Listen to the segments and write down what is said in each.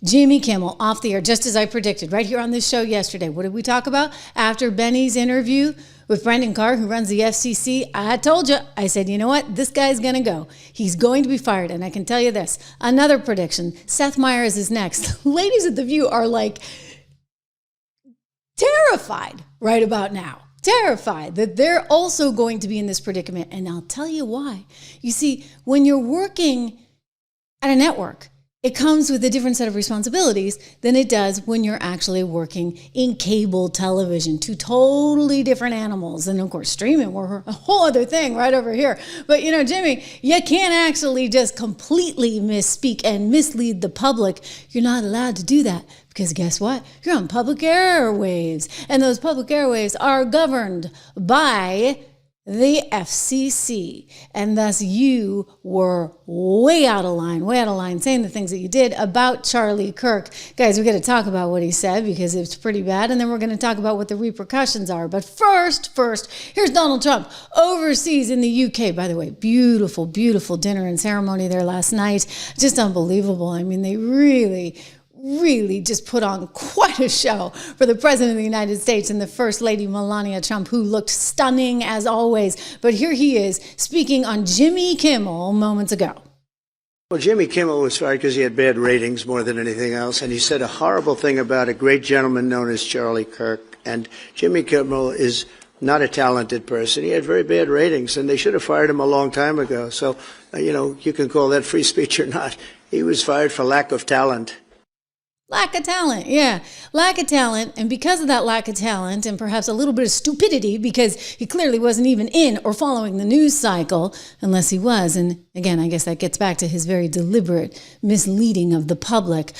Jimmy Kimmel off the air, just as I predicted, right here on this show yesterday. What did we talk about? After Benny's interview with Brendan Carr, who runs the FCC, I told you, I said, you know what? This guy's going to go. He's going to be fired. And I can tell you this, another prediction, Seth Meyers is next. Ladies at The View are like terrified right about now. Terrified that they're also going to be in this predicament. And I'll tell you why. You see, when you're working at a network, it comes with a different set of responsibilities than it does when you're actually working in cable television. Two totally different animals. And of course, streaming, we're a whole other thing right over here. But you know, Jimmy, you can't actually just completely misspeak and mislead the public. You're not allowed to do that because guess what? You're on public airwaves. And those public airwaves are governed by the FCC, and thus you were way out of line, saying the things that you did about Charlie Kirk. Guys, we're going to talk about what he said because it's pretty bad, and then we're going to talk about what the repercussions are. But first, here's Donald Trump overseas in the UK. By the way, beautiful, beautiful dinner and ceremony there last night. Just unbelievable. I mean, they really just put on quite a show for the President of the United States and the First Lady Melania Trump, who looked stunning as always. But here he is speaking on Jimmy Kimmel moments ago. Well, Jimmy Kimmel was fired because he had bad ratings more than anything else, and he said a horrible thing about a great gentleman known as Charlie Kirk. And Jimmy Kimmel is not a talented person. He had very bad ratings, and they should have fired him a long time ago. So, you can call that free speech or not. He was fired for lack of talent. Lack of talent, yeah. Lack of talent, and because of that lack of talent and perhaps a little bit of stupidity, because he clearly wasn't even in or following the news cycle, unless he was, and again, I guess that gets back to his very deliberate misleading of the public.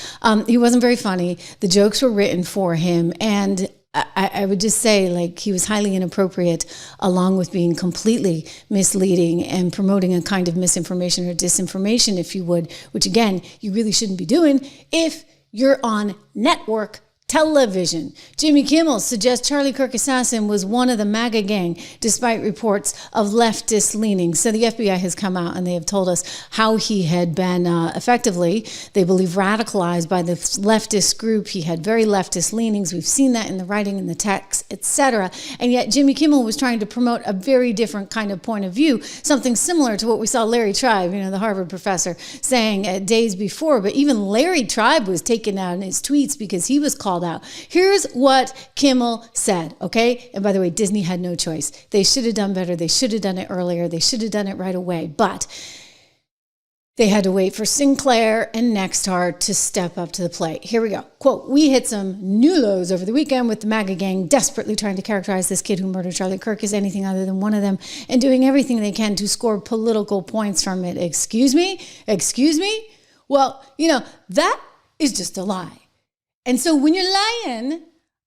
He wasn't very funny. The jokes were written for him, and I would just say, like, he was highly inappropriate, along with being completely misleading and promoting a kind of misinformation or disinformation, if you would, which again, you really shouldn't be doing if you're on network television. Jimmy Kimmel suggests Charlie Kirk assassin was one of the MAGA gang, despite reports of leftist leanings. So the FBI has come out and they have told us how he had been effectively, they believe, radicalized by the leftist group. He had very leftist leanings. We've seen that in the writing, in the text, etc. And yet Jimmy Kimmel was trying to promote a very different kind of point of view, something similar to what we saw Larry Tribe, the Harvard professor, saying days before. But even Larry Tribe was taken out in his tweets because he was called out. Here's what Kimmel said, okay? And by the way, Disney had no choice. They should have done better. They should have done it earlier. They should have done it right away. But they had to wait for Sinclair and Nexstar to step up to the plate. Here we go. Quote, "We hit some new lows over the weekend with the MAGA gang desperately trying to characterize this kid who murdered Charlie Kirk as anything other than one of them and doing everything they can to score political points from it." Excuse me? Well, that is just a lie. And so when you're lying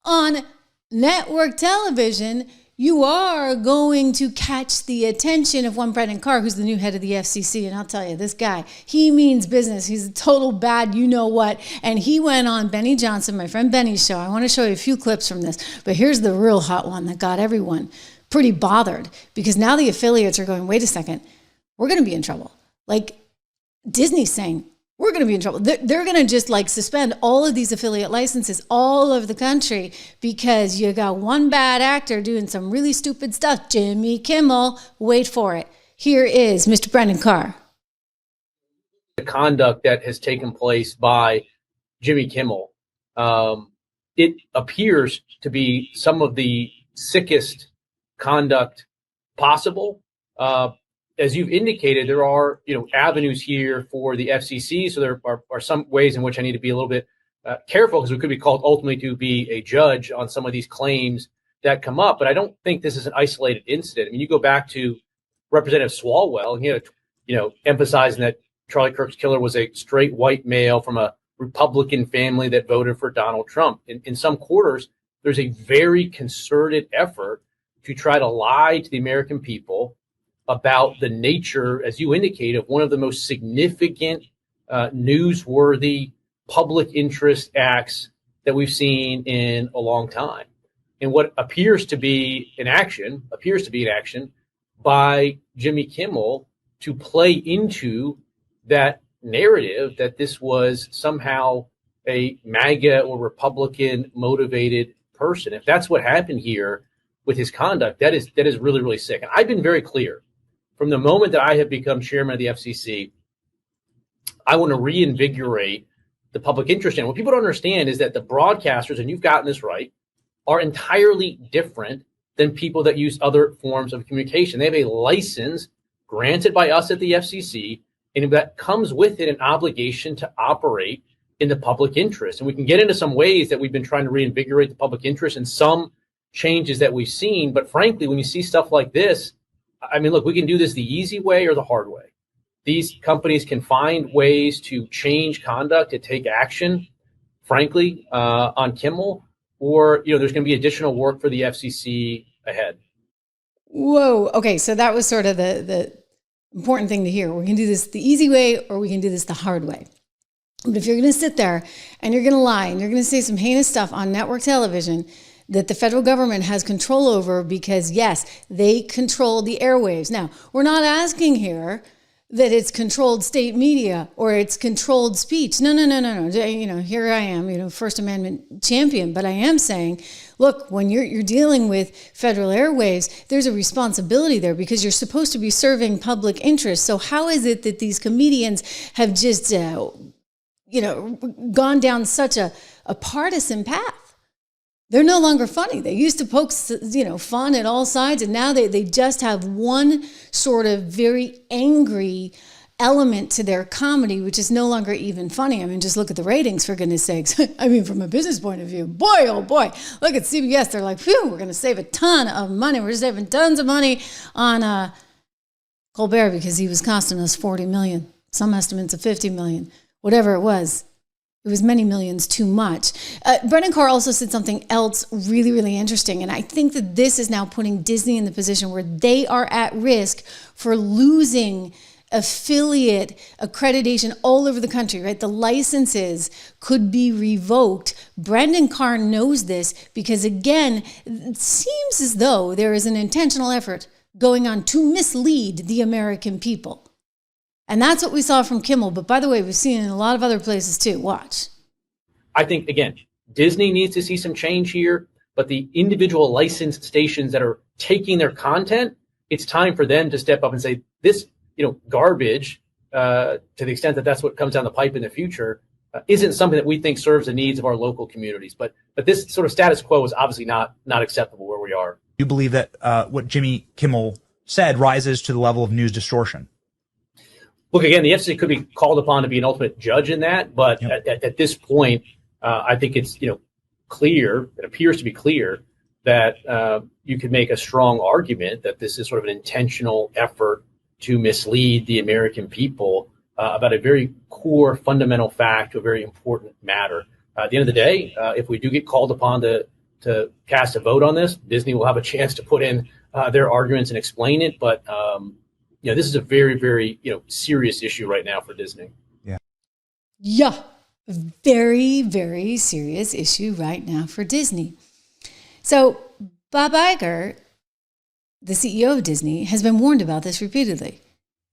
on network television, you are going to catch the attention of one Brendan Carr, who's the new head of the FCC. And I'll tell you, this guy, he means business. He's a total bad you-know-what. And he went on Benny Johnson, my friend Benny's show. I want to show you a few clips from this. But here's the real hot one that got everyone pretty bothered. Because now the affiliates are going, wait a second, we're going to be in trouble. Like Disney's saying, we're going to be in trouble. They're going to just suspend all of these affiliate licenses all over the country because you got one bad actor doing some really stupid stuff. Jimmy Kimmel, wait for it. Here is Mr. Brendan Carr. The conduct that has taken place by Jimmy Kimmel, it appears to be some of the sickest conduct possible. As you've indicated, there are avenues here for the FCC. So there are some ways in which I need to be a little bit careful because we could be called ultimately to be a judge on some of these claims that come up. But I don't think this is an isolated incident. I mean, you go back to Representative Swalwell, and he emphasizing that Charlie Kirk's killer was a straight white male from a Republican family that voted for Donald Trump. In some quarters, there's a very concerted effort to try to lie to the American people about the nature, as you indicate, of one of the most significant, newsworthy public interest acts that we've seen in a long time. And what appears to be an action by Jimmy Kimmel to play into that narrative that this was somehow a MAGA or Republican motivated person. If that's what happened here with his conduct, that is really, really sick. And I've been very clear from the moment that I have become chairman of the FCC. I want to reinvigorate the public interest in. What people don't understand is that the broadcasters, and you've gotten this right, are entirely different than people that use other forms of communication. They have a license granted by us at the FCC, and that comes with it an obligation to operate in the public interest. And we can get into some ways that we've been trying to reinvigorate the public interest and some changes that we've seen. But frankly, when you see stuff like this, I mean, look, we can do this the easy way or the hard way. These companies can find ways to change conduct, to take action, frankly, on Kimmel, or, there's going to be additional work for the FCC ahead. Whoa. Okay. So that was sort of the important thing to hear. We can do this the easy way or we can do this the hard way. But if you're going to sit there and you're going to lie and you're going to say some heinous stuff on network television that the federal government has control over because, yes, they control the airwaves. Now, we're not asking here that it's controlled state media or it's controlled speech. No. Here I am, First Amendment champion. But I am saying, look, when you're dealing with federal airwaves, there's a responsibility there because you're supposed to be serving public interest. So how is it that these comedians have just, gone down such a partisan path? They're no longer funny. They used to poke, fun at all sides, and now they just have one sort of very angry element to their comedy, which is no longer even funny. I mean, just look at the ratings, for goodness sakes. I mean, from a business point of view, boy, oh boy, look at CBS. They're like, phew, we're going to save a ton of money. We're saving tons of money on Colbert because he was costing us $40 million. Some estimates of $50 million, whatever it was. It was many millions too much. Brendan Carr also said something else really, really interesting. And I think that this is now putting Disney in the position where they are at risk for losing affiliate accreditation all over the country, right? The licenses could be revoked. Brendan Carr knows this because, again, it seems as though there is an intentional effort going on to mislead the American people. And that's what we saw from Kimmel. But by the way, we've seen it in a lot of other places too. Watch. I think, again, Disney needs to see some change here, but the individual licensed stations that are taking their content, it's time for them to step up and say, this, garbage, to the extent that that's what comes down the pipe in the future, isn't something that we think serves the needs of our local communities. But this sort of status quo is obviously not acceptable where we are. You believe that what Jimmy Kimmel said rises to the level of news distortion? Look, again, the FCC could be called upon to be an ultimate judge in that, but at this point, I think it's clear. It appears to be clear that you could make a strong argument that this is sort of an intentional effort to mislead the American people about a very core, fundamental fact, a very important matter. At the end of the day, if we do get called upon to cast a vote on this, Disney will have a chance to put in their arguments and explain it, but. This is a very, very, serious issue right now for Disney. Yeah. Very, very serious issue right now for Disney. So Bob Iger, the CEO of Disney, has been warned about this repeatedly.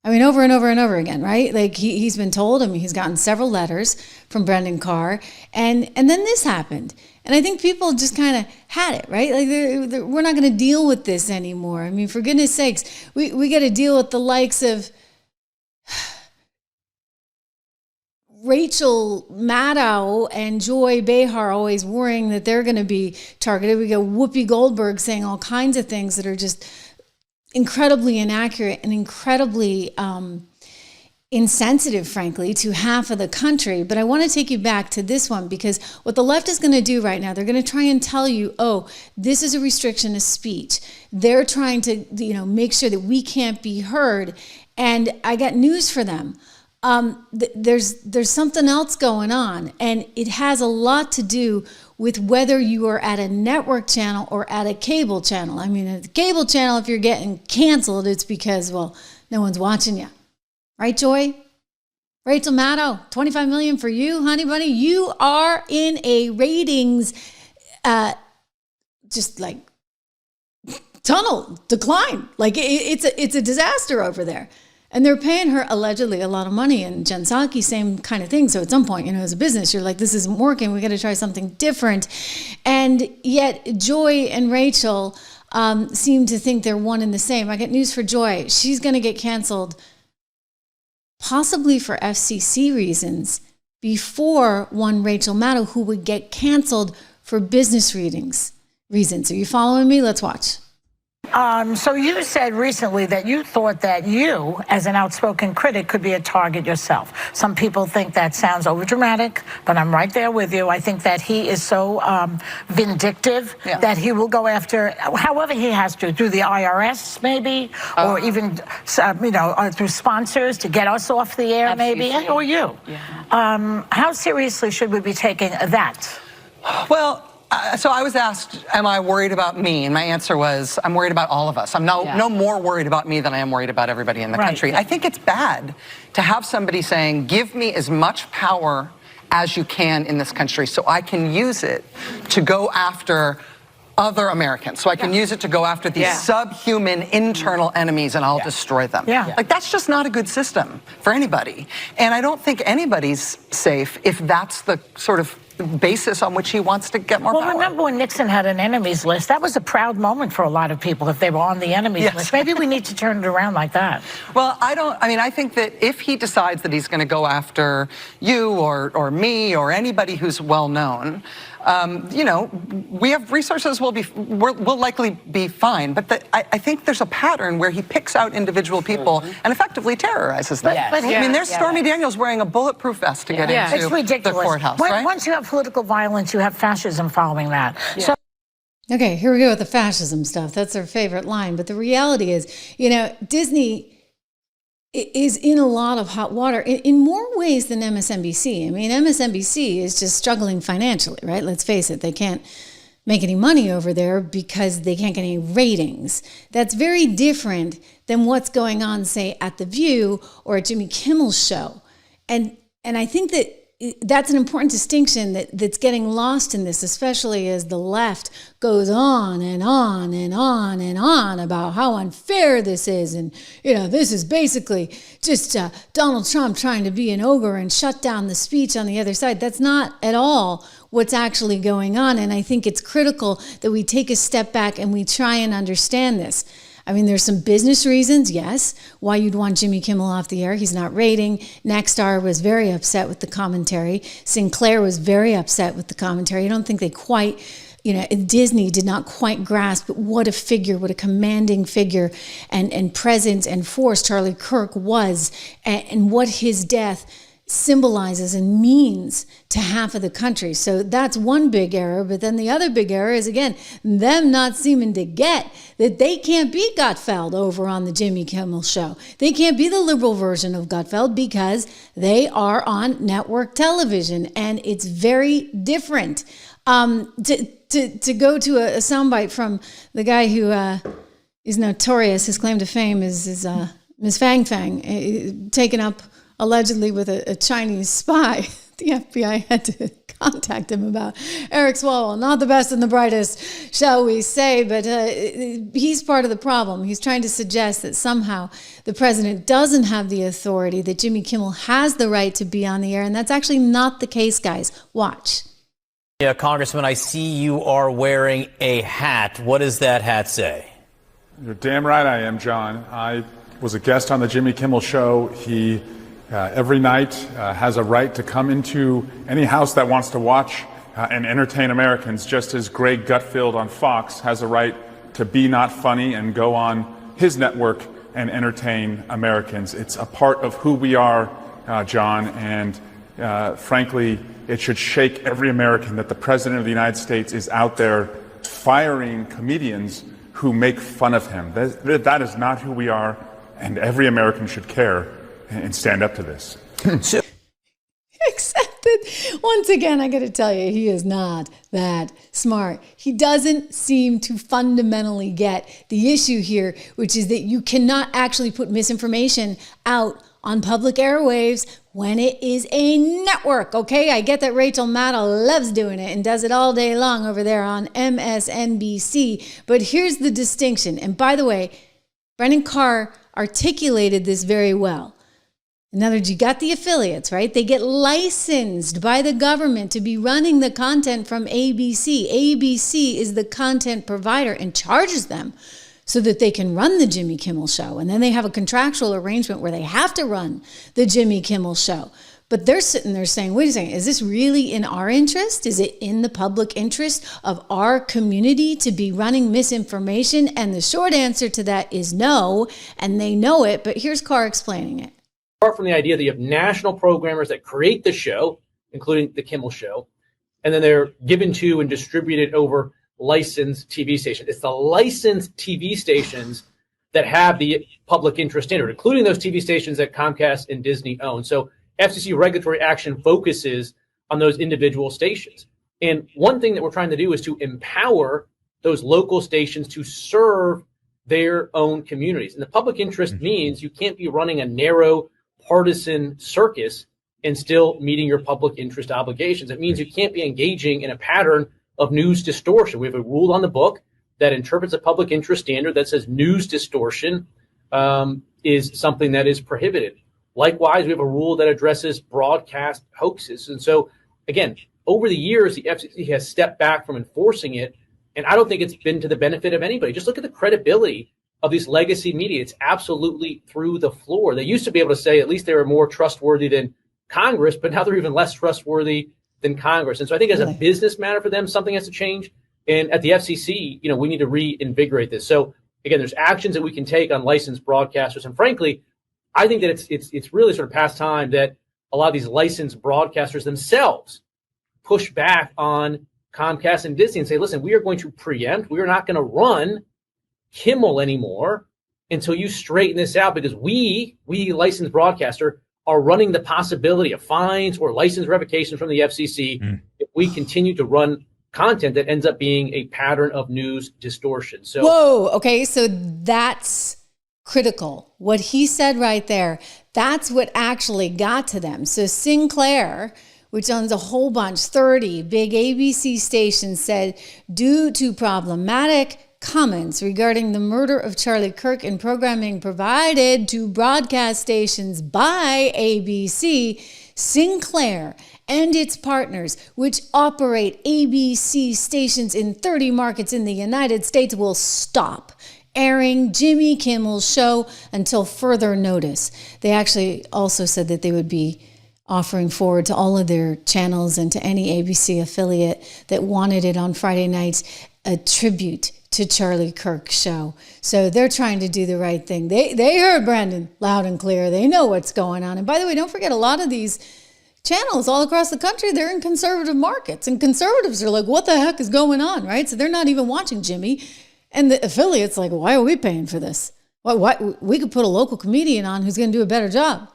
I mean, over and over and over again, right? Like he's been told, he's gotten several letters from Brendan Carr, and then this happened. And I think people just kind of had it, right? Like we're not going to deal with this anymore. I mean, for goodness sakes, we got to deal with the likes of Rachel Maddow and Joy Behar always worrying that they're going to be targeted. We got Whoopi Goldberg saying all kinds of things that are just incredibly inaccurate and incredibly insensitive, frankly, to half of the country. But I want to take you back to this one because what the left is going to do right now, they're going to try and tell you, oh, this is a restriction of speech. They're trying to, make sure that we can't be heard. And I got news for them. There's something else going on, and it has a lot to do with whether you are at a network channel or at a cable channel. I mean, at the cable channel, if you're getting canceled, it's because, well, no one's watching you. Right, Joy? Rachel Maddow, 25 million for you, honey bunny. You are in a ratings, just like tunnel decline. Like it's a disaster over there. And they're paying her allegedly a lot of money. And Jen Psaki, same kind of thing. So at some point, as a business, you're like, this isn't working. We got to try something different. And yet Joy and Rachel seem to think they're one and the same. I got news for Joy. She's going to get canceled possibly for FCC reasons before one Rachel Maddow, who would get canceled for business reasons. Are you following me? Let's watch. So you said recently that you thought that you, as an outspoken critic, could be a target yourself. Some people think that sounds overdramatic, but I'm right there with you. I think that he is so vindictive that he will go after, however he has to, through the IRS maybe, or even through sponsors to get us off the air maybe, or you. Yeah. How seriously should we be taking that? Well, so I was asked, am I worried about me? And my answer was, I'm worried about all of us. I'm no more worried about me than I am worried about everybody in the country. I think it's bad to have somebody saying, give me as much power as you can in this country so I can use it to go after other Americans. So I can use it to go after these subhuman internal enemies and I'll destroy them. Like, that's just not a good system for anybody. And I don't think anybody's safe if that's the sort of basis on which he wants to get more power. Well, remember when Nixon had an enemies list? That was a proud moment for a lot of people if they were on the enemies list. Maybe we need to turn it around like that. Well, I think that if he decides that he's going to go after you or me or anybody who's well known, we have resources, we'll likely be fine. But I think there's a pattern where he picks out individual people and effectively terrorizes them. There's Stormy Daniels wearing a bulletproof vest to get into it's ridiculous. The courthouse, right? Once you have political violence, you have fascism following that. So Okay, here we go with the fascism stuff. That's our favorite line. But the reality is, Disney is in a lot of hot water in more ways than MSNBC. I mean, MSNBC is just struggling financially, right? Let's face it. They can't make any money over there because they can't get any ratings. That's very different than what's going on, say, at The View or at Jimmy Kimmel's show. And I think that's an important distinction that's getting lost in this, especially as the left goes on and on and on and on about how unfair this is. And, this is basically just Donald Trump trying to be an ogre and shut down the speech on the other side. That's not at all what's actually going on. And I think it's critical that we take a step back and we try and understand this. I mean, there's some business reasons, yes, why you'd want Jimmy Kimmel off the air. He's not rating. Nexstar was very upset with the commentary. Sinclair was very upset with the commentary. I don't think they quite, Disney did not quite grasp what a commanding figure and presence and force Charlie Kirk was and what his death symbolizes and means to half of the country. So that's one big error. But then the other big error is, again, them not seeming to get that they can't be Gutfeld over on the Jimmy Kimmel show. They can't be the liberal version of Gutfeld because they are on network television, and it's very different. To go to a soundbite from the guy who is notorious, his claim to fame is Ms. Fang Fang, taken up allegedly with a Chinese spy. The FBI had to contact him about Eric Swalwell. Not the best and the brightest, shall we say, but he's part of the problem. He's trying to suggest that somehow the president doesn't have the authority, that Jimmy Kimmel has the right to be on the air, and that's actually not the case, guys. Watch. Yeah, Congressman, I see you are wearing a hat. What does that hat say? You're damn right I am, John. I was a guest on the Jimmy Kimmel show. He every night has a right to come into any house that wants to watch and entertain Americans, just as Greg Gutfeld on Fox has a right to be not funny and go on his network and entertain Americans. It's a part of who we are, John, and frankly, it should shake every American that the President of the United States is out there firing comedians who make fun of him. That is not who we are, and every American should care and stand up to this. Except that, once again, I got to tell you, he is not that smart. He doesn't seem to fundamentally get the issue here, which is that you cannot actually put misinformation out on public airwaves when it is a network, okay? I get that Rachel Maddow loves doing it and does it all day long over there on MSNBC, but here's the distinction. And by the way, Brendan Carr articulated this very well. In other words, you got the affiliates, right? They get licensed by the government to be running the content from ABC. ABC is the content provider and charges them so that they can run the Jimmy Kimmel Show. And then they have a contractual arrangement where they have to run the Jimmy Kimmel Show. But they're sitting there saying, wait a second, is this really in our interest? Is it in the public interest of our community to be running misinformation? And the short answer to that is no, and they know it, but here's Carr explaining it. Apart from the idea that you have national programmers that create the show, including the Kimmel Show, and then they're given to and distributed over licensed TV stations. It's the licensed TV stations that have the public interest standard, including those TV stations that Comcast and Disney own. So FCC regulatory action focuses on those individual stations. And one thing that we're trying to do is to empower those local stations to serve their own communities. And the public interest means you can't be running a narrow partisan circus and still meeting your public interest obligations. It means you can't be engaging in a pattern of news distortion. We have a rule on the book that interprets a public interest standard that says news distortion is something that is prohibited. Likewise, we have a rule that addresses broadcast hoaxes. And so, again, over the years, the FCC has stepped back from enforcing it, and I don't think it's been to the benefit of anybody. Just look at the credibility of these legacy media. It's absolutely through the floor. They used to be able to say at least they were more trustworthy than Congress, but now they're even less trustworthy than Congress. And so I think as a business matter for them, something has to change. And at the FCC, we need to reinvigorate this. So again, there's actions that we can take on licensed broadcasters. And frankly, I think that it's really sort of past time that a lot of these licensed broadcasters themselves push back on Comcast and Disney and say, listen, we are going to preempt. We are not going to run Kimmel anymore until you straighten this out, because we licensed broadcaster are running the possibility of fines or license revocation from the FCC if we continue to run content that ends up being a pattern of news distortion. So, whoa, okay, so that's critical. What he said right there, that's what actually got to them. So Sinclair, which owns a whole bunch, 30 big ABC stations, said, due to problematic comments regarding the murder of Charlie Kirk in programming provided to broadcast stations by ABC, Sinclair and its partners, which operate ABC stations in 30 markets in the United States, will stop airing Jimmy Kimmel's show until further notice. They actually also said that they would be offering forward to all of their channels and to any ABC affiliate that wanted it on Friday nights a tribute to Charlie Kirk's show. So they're trying to do the right thing. They heard Brandon loud and clear. They know what's going on. And by the way, don't forget, a lot of these channels all across the country, they're in conservative markets. And conservatives are like, what the heck is going on, right? So they're not even watching Jimmy. And the affiliate's like, why are we paying for this? Why we could put a local comedian on who's going to do a better job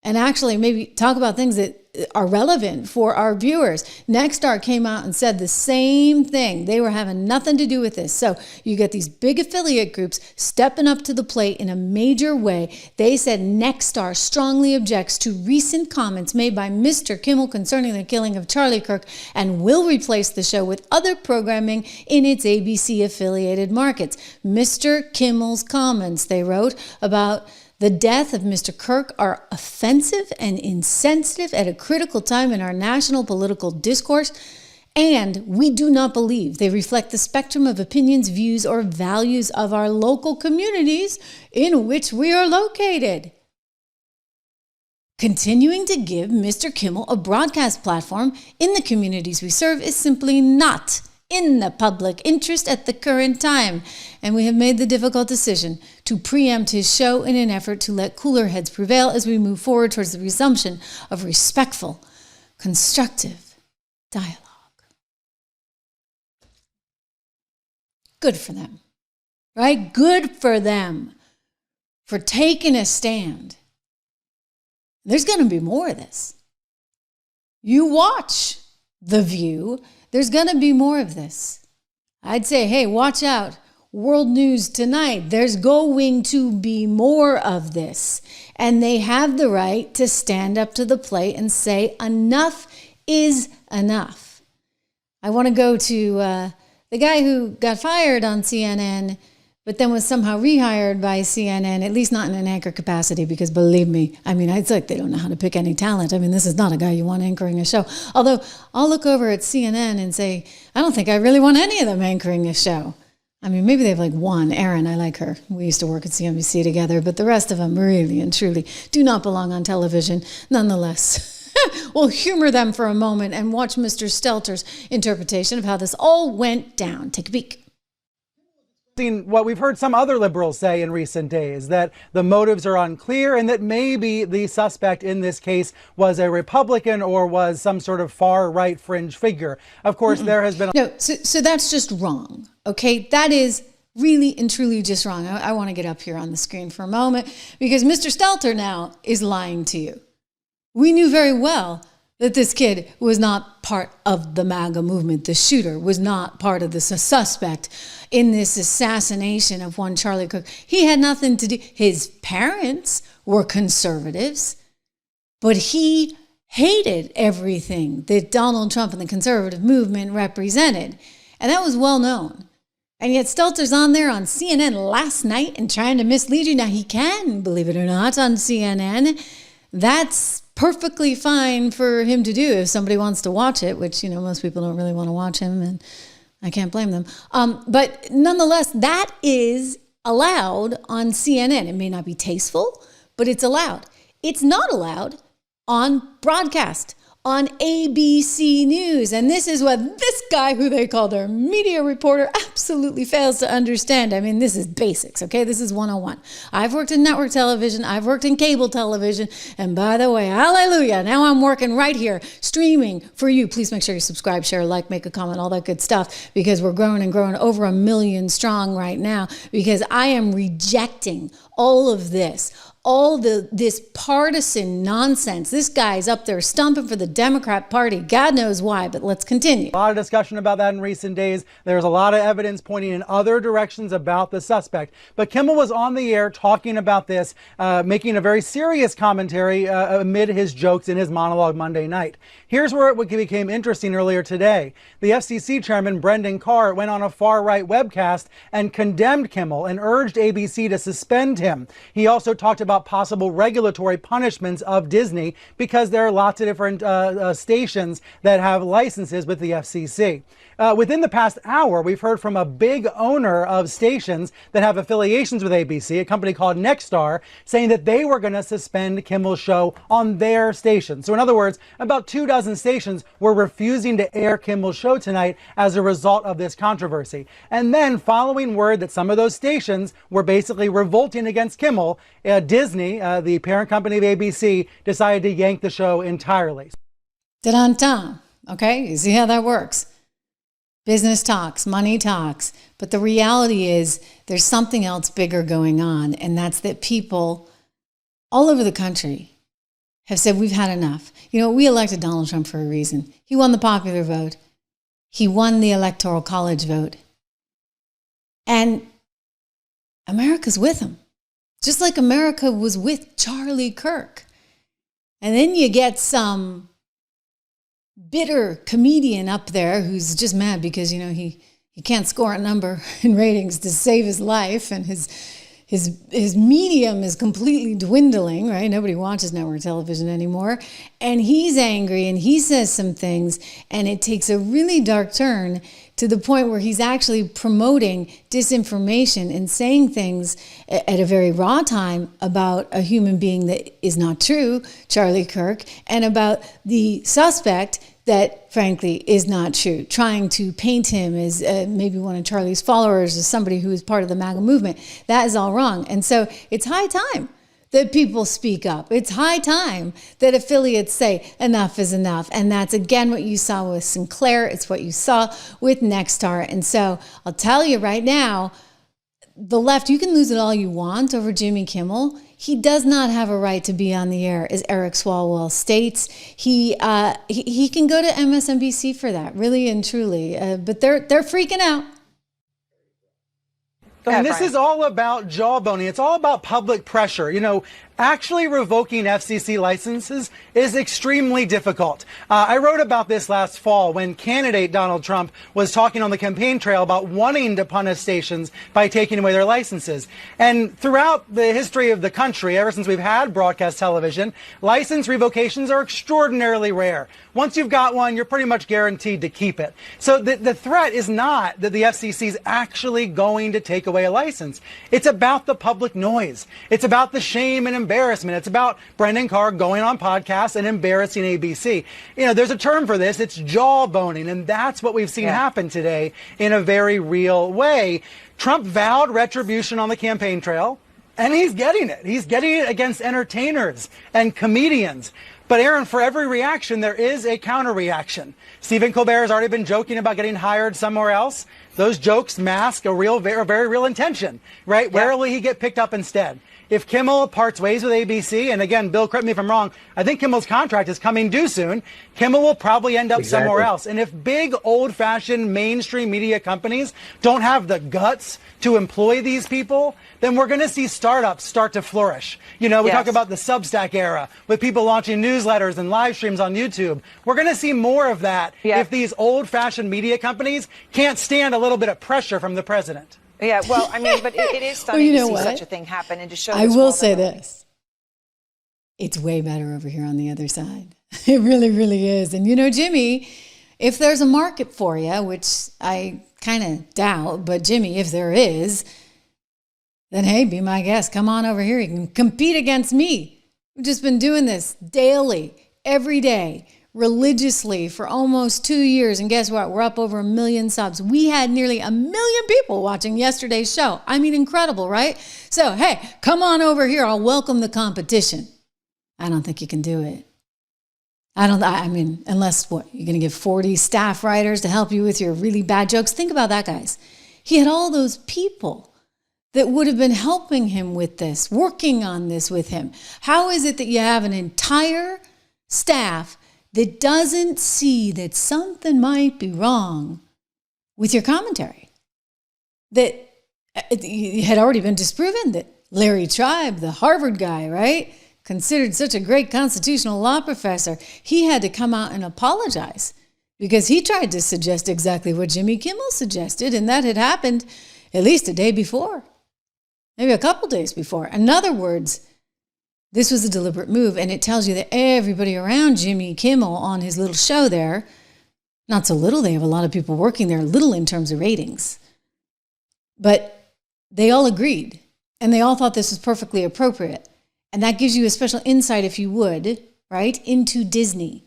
and actually maybe talk about things that are relevant for our viewers. Nexstar came out and said the same thing. They were having nothing to do with this. So you get these big affiliate groups stepping up to the plate in a major way. They said Nexstar strongly objects to recent comments made by Mr. Kimmel concerning the killing of Charlie Kirk and will replace the show with other programming in its ABC affiliated markets. Mr. Kimmel's comments, they wrote, about the death of Mr. Kirk are offensive and insensitive at a critical time in our national political discourse, and we do not believe they reflect the spectrum of opinions, views, or values of our local communities in which we are located. Continuing to give Mr. Kimmel a broadcast platform in the communities we serve is simply not in the public interest at the current time, and we have made the difficult decision to preempt his show in an effort to let cooler heads prevail as we move forward towards the resumption of respectful, constructive dialogue. Good for them, right? Good for them for taking a stand. There's going to be more of this. You watch The View. There's going to be more of this. I'd say, hey, watch out. World News Tonight. There's going to be more of this. And they have the right to stand up to the plate and say, enough is enough. I want to go to the guy who got fired on CNN but then was somehow rehired by CNN, at least not in an anchor capacity, because believe me, I mean, it's like they don't know how to pick any talent. I mean, this is not a guy you want anchoring a show. Although I'll look over at CNN and say, I don't think I really want any of them anchoring a show. I mean, maybe they have like one, Erin, I like her. We used to work at CNBC together, but the rest of them really and truly do not belong on television. Nonetheless, we'll humor them for a moment and watch Mr. Stelter's interpretation of how this all went down. Take a peek. What we've heard some other liberals say in recent days, that the motives are unclear and that maybe the suspect in this case was a Republican or was some sort of far right fringe figure. Of course, there has been... No, so that's just wrong, okay? That is really and truly just wrong. I want to get up here on the screen for a moment because Mr. Stelter now is lying to you. We knew very well that this kid was not part of the MAGA movement. The shooter was not part of the suspect in this assassination of one Charlie Kirk. He had nothing to do. His parents were conservatives, but he hated everything that Donald Trump and the conservative movement represented. And that was well known. And yet Stelter's on there on CNN last night and trying to mislead you. Now he can, believe it or not, on CNN. That's perfectly fine for him to do if somebody wants to watch it, which, you know, most people don't really want to watch him, and I can't blame them. But nonetheless, that is allowed on CNN. It may not be tasteful, but it's allowed. It's not allowed on broadcast, on ABC News. And this is what this guy, who they call their media reporter, absolutely fails to understand. I mean, this is basics, okay? This is 101. I've worked in network television. I've worked in cable television. And by the way, hallelujah, now I'm working right here, streaming for you. Please make sure you subscribe, share, like, make a comment, all that good stuff, because we're growing and growing, over 1 million strong right now, because I am rejecting all of this. This partisan nonsense. This guy's up there stumping for the Democrat Party. God knows why, but let's continue. A lot of discussion about that in recent days. There's a lot of evidence pointing in other directions about the suspect. But Kimmel was on the air talking about this, making a very serious commentary amid his jokes in his monologue Monday night. Here's where it became interesting earlier today. The FCC chairman, Brendan Carr, went on a far-right webcast and condemned Kimmel and urged ABC to suspend him. He also talked about possible regulatory punishments of Disney because there are lots of different stations that have licenses with the FCC. Within the past hour, we've heard from a big owner of stations that have affiliations with ABC, a company called Nexstar, saying that they were going to suspend Kimmel's show on their station. So in other words, about 24 stations were refusing to air Kimmel's show tonight as a result of this controversy. And then, following word that some of those stations were basically revolting against Kimmel, Disney, the parent company of ABC, decided to yank the show entirely. Da-dun-dun. Okay, you see how that works? Business talks, money talks, but the reality is there's something else bigger going on, and that's that people all over the country have said we've had enough. You know, we elected Donald Trump for a reason. He won the popular vote. He won the Electoral College vote. And America's with him, just like America was with Charlie Kirk. And then you get some bitter comedian up there who's just mad because, you know, he can't score a number in ratings to save his life, and his medium is completely dwindling, right? Nobody watches network television anymore. And he's angry and he says some things, and it takes a really dark turn to the point where he's actually promoting disinformation and saying things at a very raw time about a human being that is not true, Charlie Kirk, and about the suspect that, frankly, is not true, trying to paint him as maybe one of Charlie's followers, as somebody who is part of the MAGA movement. That is all wrong. And so it's high time that people speak up. It's high time that affiliates say enough is enough. And that's, again, what you saw with Sinclair. It's what you saw with Nexstar. And so I'll tell you right now, the left, you can lose it all you want over Jimmy Kimmel. He does not have a right to be on the air, as Eric Swalwell states. He can go to MSNBC for that, really and truly. But they're freaking out. And this is all about jawboning. It's all about public pressure. You know, actually revoking FCC licenses is extremely difficult. I wrote about this last fall when candidate Donald Trump was talking on the campaign trail about wanting to punish stations by taking away their licenses. And throughout the history of the country, ever since we've had broadcast television, license revocations are extraordinarily rare. Once you've got one, you're pretty much guaranteed to keep it. So the threat is not that the FCC is actually going to take away a license. It's about the public noise. It's about the shame and embarrassment. It's about Brendan Carr going on podcasts and embarrassing ABC. You know, there's a term for this. It's jawboning, and that's what we've seen happen today in a very real way. Trump vowed retribution on the campaign trail, and he's getting it. He's getting it against entertainers and comedians. But Aaron, for every reaction, there is a counter reaction. Stephen Colbert has already been joking about getting hired somewhere else. Those jokes mask a very real intention, right? Yeah. Where will he get picked up instead? If Kimmel parts ways with ABC, and again, Bill, correct me if I'm wrong, I think Kimmel's contract is coming due soon. Kimmel will probably end up somewhere else. And if big, old-fashioned mainstream media companies don't have the guts to employ these people, then we're going to see startups start to flourish. You know, we talk about the Substack era with people launching newsletters and live streams on YouTube. We're going to see more of that if these old-fashioned media companies can't stand a little bit of pressure from the president. Yeah, well, I mean, but it is stunning to see such a thing happen and to show. I will say this. It's way better over here on the other side. It really, really is. And you know, Jimmy, if there's a market for you, which I kind of doubt, but Jimmy, if there is, then hey, be my guest. Come on over here. You can compete against me. We've just been doing this daily, every day, religiously for almost 2 years. And guess what? We're up over 1 million subs. We had nearly 1 million people watching yesterday's show. I mean, incredible, right? So, hey, come on over here. I'll welcome the competition. I don't think you can do it. I mean, unless what, you're going to get 40 staff writers to help you with your really bad jokes. Think about that, guys. He had all those people that would have been helping him with this, working on this with him. How is it that you have an entire staff that doesn't see that something might be wrong with your commentary? That it had already been disproven that Larry Tribe, the Harvard guy, right, considered such a great constitutional law professor, he had to come out and apologize because he tried to suggest exactly what Jimmy Kimmel suggested, and that had happened at least a day before, maybe a couple days before. In other words, this was a deliberate move, and it tells you that everybody around Jimmy Kimmel on his little show there, not so little, they have a lot of people working there, little in terms of ratings, but they all agreed, and they all thought this was perfectly appropriate. And that gives you a special insight, if you would, right, into Disney.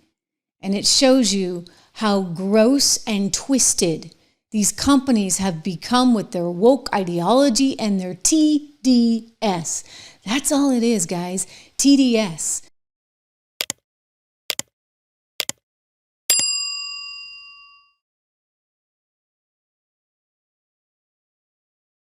And it shows you how gross and twisted these companies have become with their woke ideology and their TDS. That's all it is, guys. TDS.